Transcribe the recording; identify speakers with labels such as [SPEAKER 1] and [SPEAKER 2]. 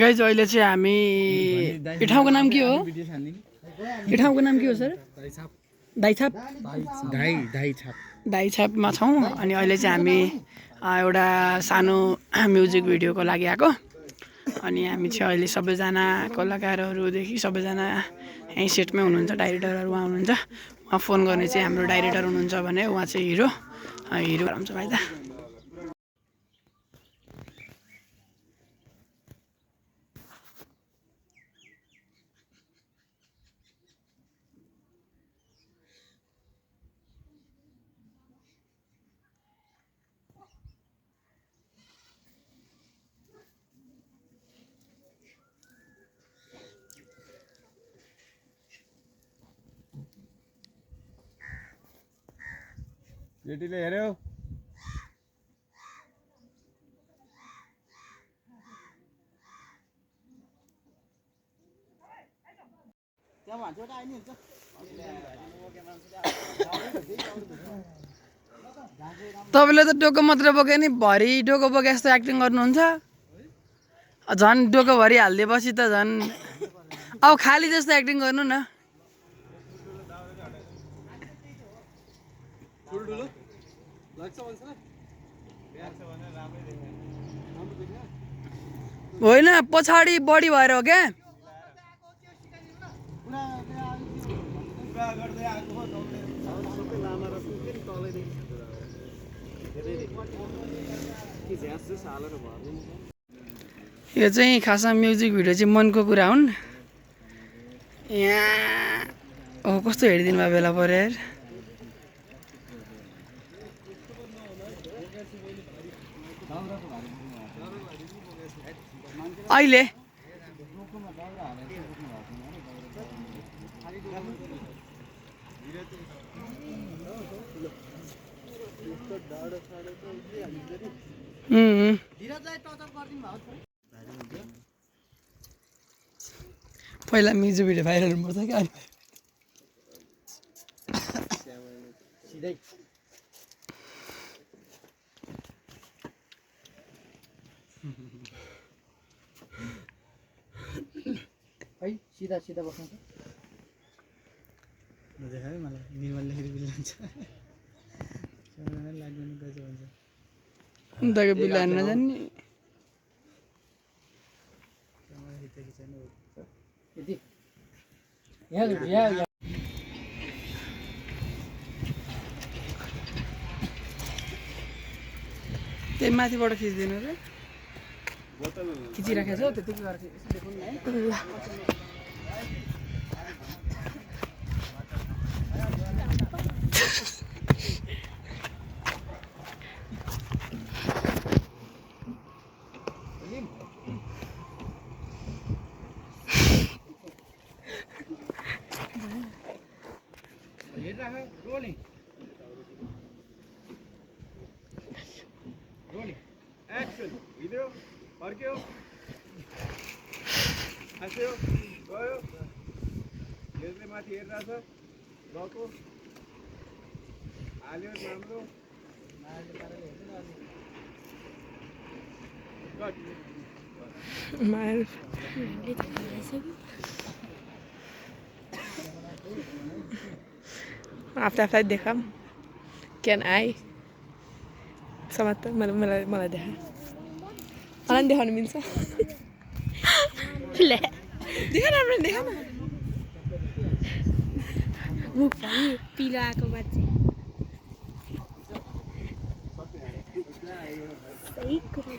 [SPEAKER 1] Guys अहिले चाहिँ हामी यो ठाउँको नाम के हो? यो ठाउँको नाम के हो सर? दाइछाप दाइछापमा छौँ। अनि अहिले चाहिँ हामी एउटा सानो म्युजिक भिडियोको लागि आएको। अनि हामी चाहिँ अहिले सबैजना कलाकारहरूदेखि सबैजना यहीँ सेटमै हुनुहुन्छ। डाइरेक्टरहरू उहाँ हुनुहुन्छ। उहाँ फोन गर्ने चाहिँ हाम्रो डाइरेक्टर हुनुहुन्छ भने उहाँ चाहिँ हिरो हुन्छ भाइ त।
[SPEAKER 2] केटीले हेऱ्यौ
[SPEAKER 1] तपाईँले त डोको मात्रै बोके नि भरि डोको बोके जस्तो एक्टिङ गर्नुहुन्छ। झन् डोको भरि हालिदिएपछि त झन् अब खाली जस्तो एक्टिङ गर्नु न। होइन पछाडि बढी भएर हो क्या। यो चाहिँ खासमा म्युजिक भिडियो चाहिँ मनको कुरा हुन्। यहाँ कस्तो हेरिदिनु भयो बेला पऱ्यो यार। अहिले पहिला म्युजिक भिडियो भाइरल हुनुपर्छ क्या।
[SPEAKER 3] है सीधा सीधा बस्नु त नदेखायो मलाई निर्मलले फेरि बिल हुन्छ सबैजनाले लाग्दैन गजब हुन्छ
[SPEAKER 1] उताको बिल हान्न जान्ने
[SPEAKER 3] यति यहाँ
[SPEAKER 1] त्यही माथिबाट खिचिदिनु रे। खिचिराखेको छ त्यतिकै गरेर देखौँ न है।
[SPEAKER 2] Rolling. Action. Video. Parkyo. Hasyo. Goyo. Lesle माथि हेर्दा छ गको आल्यो राम्रो
[SPEAKER 4] मार आफ्टर आफ्टर देखाम क्यान आई समात मलाई मलाई देखा मलाई देखाउनु मिल्छ ले देखा राम्रो देखा न मुख पनि पिलो आएको मान्छे सही कुरा